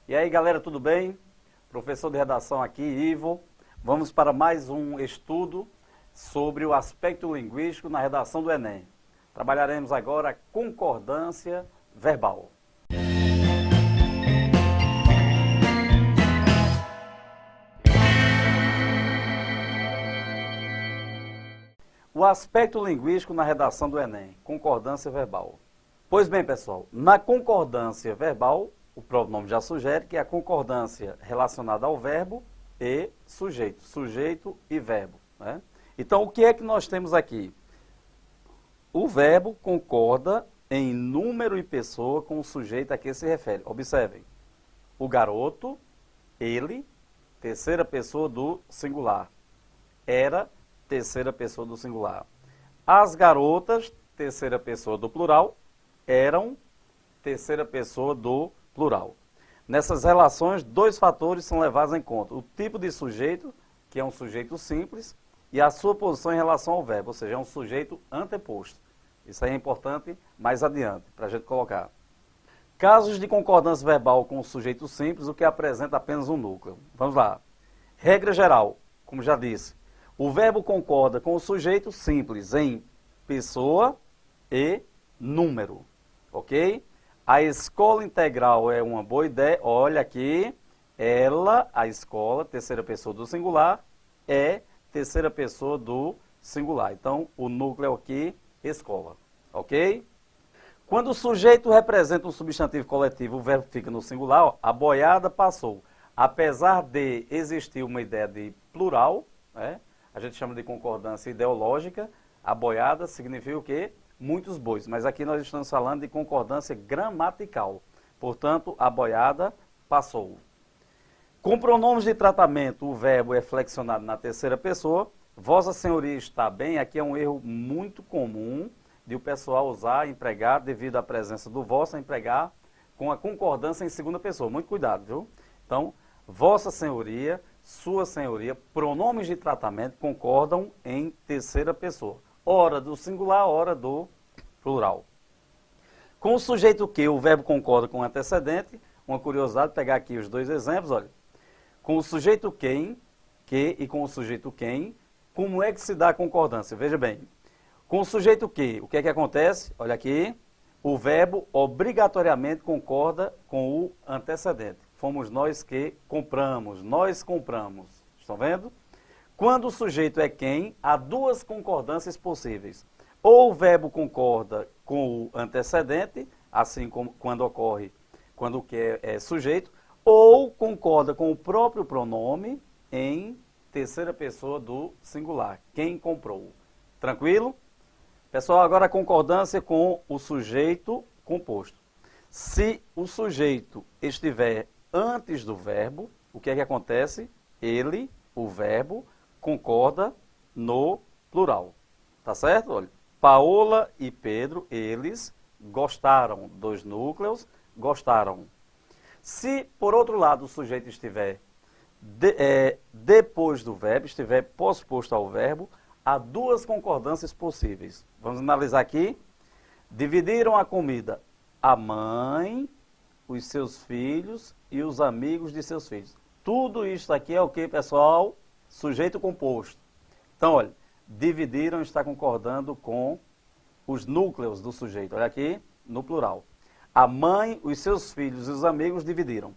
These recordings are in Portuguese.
E aí, galera, tudo bem? Professor de redação aqui, Ivo. Vamos para mais um estudo sobre o aspecto linguístico na redação do Enem. Trabalharemos agora a concordância verbal. O aspecto linguístico na redação do Enem, concordância verbal. Pois bem, pessoal, na concordância verbal, o pronome já sugere que é a concordância relacionada ao verbo e sujeito, sujeito e verbo, né? Então, o que é que nós temos aqui? O verbo concorda em número e pessoa com o sujeito a que se refere. Observem, o garoto, ele, terceira pessoa do singular. Era, terceira pessoa do singular. As garotas, terceira pessoa do plural. Eram, terceira pessoa do plural. Nessas relações, dois fatores são levados em conta. O tipo de sujeito, que é um sujeito simples, e a sua posição em relação ao verbo, ou seja, é um sujeito anteposto. Isso aí é importante mais adiante, para a gente colocar. Casos de concordância verbal com o sujeito simples, o que apresenta apenas um núcleo. Vamos lá. Regra geral, como já disse, o verbo concorda com o sujeito simples em pessoa e número. Ok? A escola integral é uma boa ideia. Olha aqui, ela, a escola, terceira pessoa do singular, é terceira pessoa do singular. Então, o núcleo aqui, escola. Ok? Quando o sujeito representa um substantivo coletivo, o verbo fica no singular. Ó, a boiada passou. Apesar de existir uma ideia de plural, né, a gente chama de concordância ideológica, a boiada significa o quê? Muitos bois, mas aqui nós estamos falando de concordância gramatical. Portanto, a boiada passou. Com pronomes de tratamento, o verbo é flexionado na terceira pessoa. Vossa Senhoria está bem, aqui é um erro muito comum de o pessoal usar, empregar, devido à presença do vossa, empregar com a concordância em segunda pessoa. Muito cuidado, viu? Então, Vossa Senhoria, Sua Senhoria, pronomes de tratamento concordam em terceira pessoa. Ora do singular, ora do plural. Com o sujeito que, o verbo concorda com o antecedente. Uma curiosidade, pegar aqui os dois exemplos, olha. Com o sujeito quem, que, e com o sujeito quem, como é que se dá a concordância? Veja bem. Com o sujeito que, o que é que acontece? Olha aqui, o verbo obrigatoriamente concorda com o antecedente. Fomos nós que compramos, nós compramos. Estão vendo? Quando o sujeito é quem, há duas concordâncias possíveis. Ou o verbo concorda com o antecedente, assim como quando ocorre, quando o que é sujeito, ou concorda com o próprio pronome em terceira pessoa do singular, quem comprou. Tranquilo? Pessoal, agora a concordância com o sujeito composto. Se o sujeito estiver antes do verbo, o que é que acontece? Ele, o verbo, concorda no plural. Tá certo? Olha, Paola e Pedro, eles gostaram dos núcleos, gostaram. Se, por outro lado, o sujeito estiver depois do verbo, estiver posposto ao verbo, há duas concordâncias possíveis. Vamos analisar aqui. Dividiram a comida a mãe, os seus filhos e os amigos de seus filhos. Tudo isso aqui é o que, pessoal? Sujeito composto. Então, olha, dividiram está concordando com os núcleos do sujeito. Olha aqui, no plural. A mãe, os seus filhos e os amigos dividiram.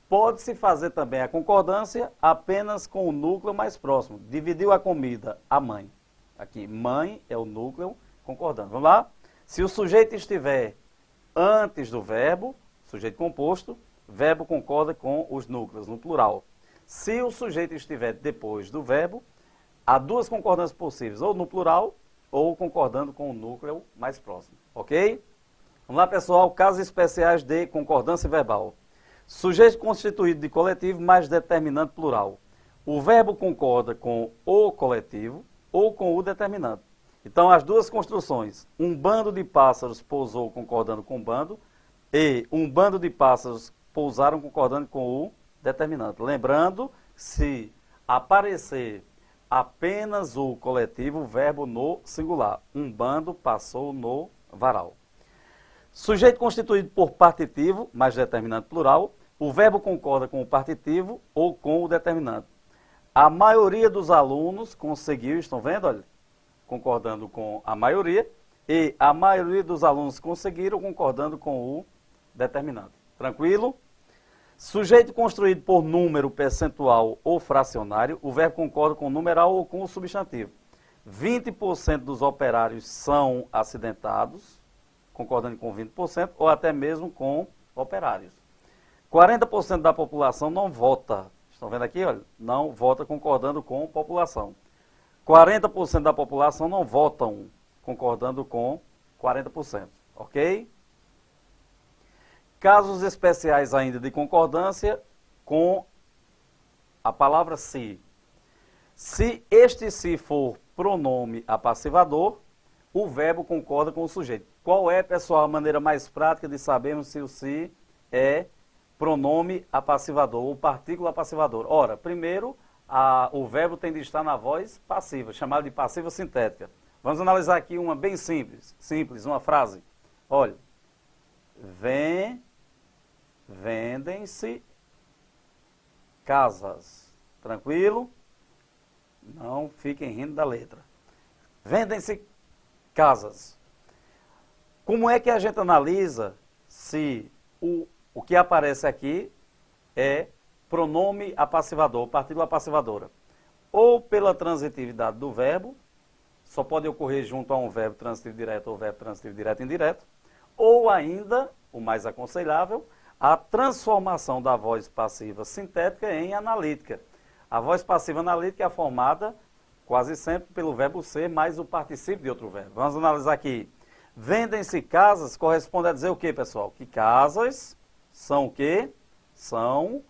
Pode-se fazer também a concordância apenas com o núcleo mais próximo. Dividiu a comida, a mãe. Aqui, mãe é o núcleo concordando. Vamos lá? Se o sujeito estiver antes do verbo, sujeito composto, verbo concorda com os núcleos, no plural. Se o sujeito estiver depois do verbo, há duas concordâncias possíveis, ou no plural, ou concordando com o núcleo mais próximo. Ok? Vamos lá, pessoal. Casos especiais de concordância verbal. Sujeito constituído de coletivo mais determinante plural. O verbo concorda com o coletivo ou com o determinante. Então, as duas construções. Um bando de pássaros pousou concordando com o bando e um bando de pássaros pousaram concordando com o determinante. Lembrando, se aparecer apenas o coletivo, o verbo no singular. Um bando passou no varal. Sujeito constituído por partitivo, mais determinante plural. O verbo concorda com o partitivo ou com o determinante. A maioria dos alunos conseguiu, estão vendo? Olha, concordando com a maioria. E a maioria dos alunos conseguiram, concordando com o determinante. Tranquilo? Sujeito construído por número, percentual ou fracionário, o verbo concorda com o numeral ou com o substantivo. 20% dos operários são acidentados, concordando com 20%, ou até mesmo com operários. 40% da população não vota. Estão vendo aqui? Olha, não vota concordando com população. 40% da população não votam concordando com 40%. Ok? Casos especiais ainda de concordância com a palavra se. Se este se for pronome apassivador, o verbo concorda com o sujeito. Qual é, pessoal, a maneira mais prática de sabermos se o se é pronome apassivador ou partícula apassivadora? Ora, primeiro, o verbo tem de estar na voz passiva, chamada de passiva sintética. Vamos analisar aqui uma bem simples, uma frase. Olha, vendem-se casas. Tranquilo? Não fiquem rindo da letra. Vendem-se casas. Como é que a gente analisa se o que aparece aqui é pronome apassivador, partícula apassivadora? Ou pela transitividade do verbo, só pode ocorrer junto a um verbo transitivo direto ou verbo transitivo direto indireto, ou ainda, o mais aconselhável, a transformação da voz passiva sintética em analítica. A voz passiva analítica é formada quase sempre pelo verbo ser mais o particípio de outro verbo. Vamos analisar aqui. Vendem-se casas corresponde a dizer o que, pessoal? Que casas são o quê? São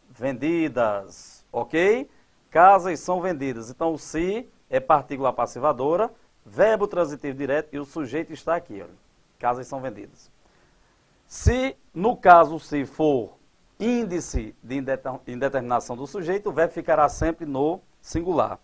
vendidas, ok? Casas são vendidas. Então, o se é partícula passivadora, verbo transitivo direto e o sujeito está aqui, olha. Casas são vendidas. Se, no caso, se for índice de indeterminação do sujeito, o verbo ficará sempre no singular.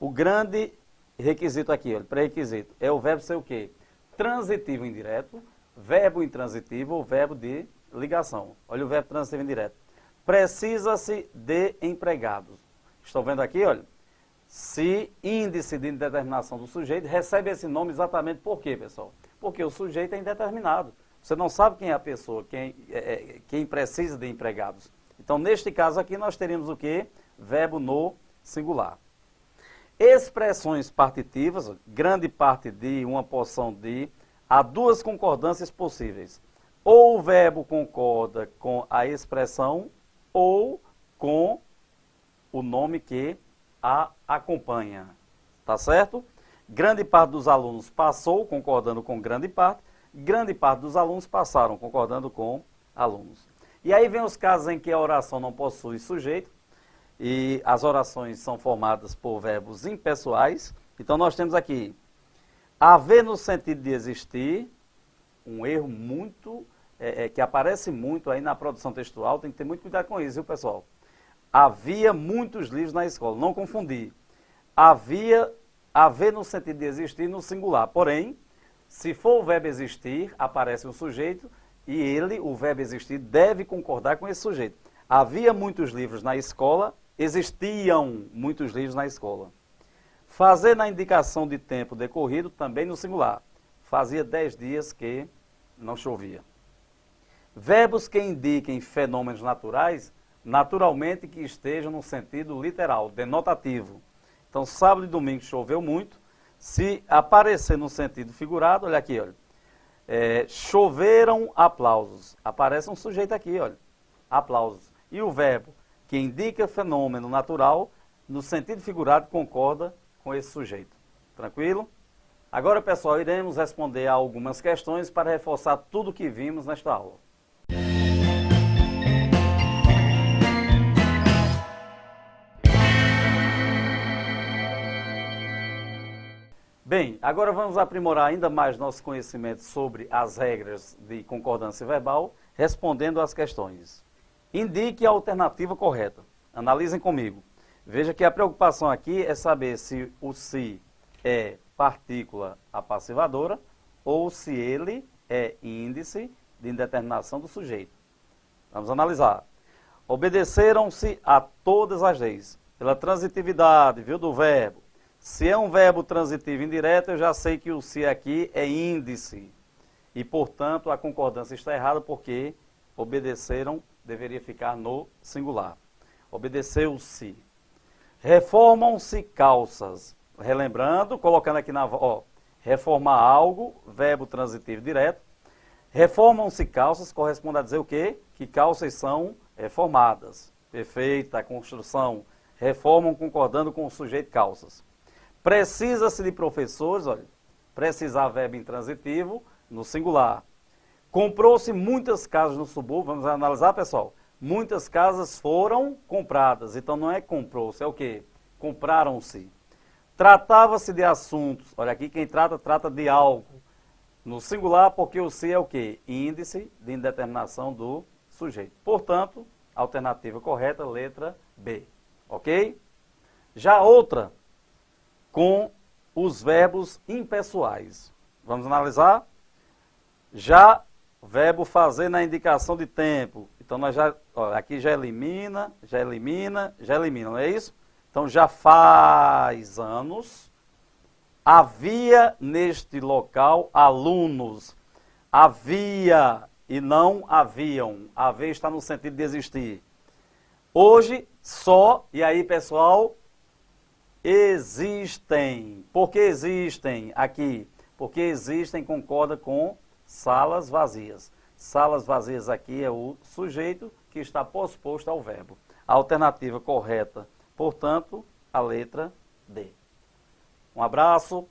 O grande requisito aqui, olha, pré-requisito, é o verbo ser o quê? Transitivo indireto, verbo intransitivo ou verbo de ligação. Olha o verbo transitivo indireto. Precisa-se de empregados. Estão vendo aqui, olha? Se índice de indeterminação do sujeito recebe esse nome exatamente por quê, pessoal? Porque o sujeito é indeterminado. Você não sabe quem é a pessoa, quem precisa de empregados. Então, neste caso aqui, nós teríamos o quê? Verbo no singular. Expressões partitivas, grande parte de, uma porção de, há duas concordâncias possíveis. Ou o verbo concorda com a expressão ou com o nome que a acompanha. Tá certo? Grande parte dos alunos passou concordando com grande parte dos alunos passaram concordando com alunos. E aí vem os casos em que a oração não possui sujeito e as orações são formadas por verbos impessoais. Então nós temos aqui haver no sentido de existir, um erro muito, que aparece muito aí na produção textual, tem que ter muito cuidado com isso, viu, pessoal? Havia muitos livros na escola, não confundir. Haver no sentido de existir no singular, porém, se for o verbo existir, aparece um sujeito e ele, o verbo existir, deve concordar com esse sujeito. Havia muitos livros na escola, existiam muitos livros na escola. Fazer na indicação de tempo decorrido, também no singular. Fazia 10 dias que não chovia. Verbos que indiquem fenômenos naturais, naturalmente que estejam no sentido literal, denotativo. Então, sábado e domingo choveu muito. Se aparecer no sentido figurado, olha aqui, olha. Choveram aplausos. Aparece um sujeito aqui, olha. Aplausos. E o verbo que indica fenômeno natural, no sentido figurado, concorda com esse sujeito. Tranquilo? Agora, pessoal, iremos responder a algumas questões para reforçar tudo o que vimos nesta aula. Bem, agora vamos aprimorar ainda mais nosso conhecimento sobre as regras de concordância verbal, respondendo às questões. Indique a alternativa correta. Analisem comigo. Veja que a preocupação aqui é saber se o se é partícula apassivadora ou se ele é índice de indeterminação do sujeito. Vamos analisar. Obedeceram-se a todas as leis. Pela transitividade, viu, do verbo. Se é um verbo transitivo indireto, eu já sei que o se aqui é índice. E, portanto, a concordância está errada porque obedeceram deveria ficar no singular. Obedeceu-se. Reformam-se calças. Relembrando, colocando aqui na... reformar algo, verbo transitivo direto. Reformam-se calças corresponde a dizer o quê? Que calças são reformadas. Perfeita a construção. Reformam concordando com o sujeito calças. Precisa-se de professores, olha, precisar verbo intransitivo no singular. Comprou-se muitas casas no subúrbio, vamos analisar, pessoal. Muitas casas foram compradas, então não é comprou-se, é o quê? Compraram-se. Tratava-se de assuntos, olha aqui quem trata de algo. No singular, porque o se é o quê? Índice de indeterminação do sujeito. Portanto, alternativa correta, letra B. Ok? Já outra, com os verbos impessoais. Vamos analisar? Já verbo fazer na indicação de tempo. Então, nós já, aqui já elimina, não é isso? Então, já faz anos. Havia neste local alunos. Havia e não haviam. Haver está no sentido de existir. Hoje, só, e aí, pessoal, existem. Por que existem aqui? Porque existem concorda com salas vazias. Salas vazias aqui é o sujeito que está posposto ao verbo. A alternativa correta, portanto, a letra D. Um abraço.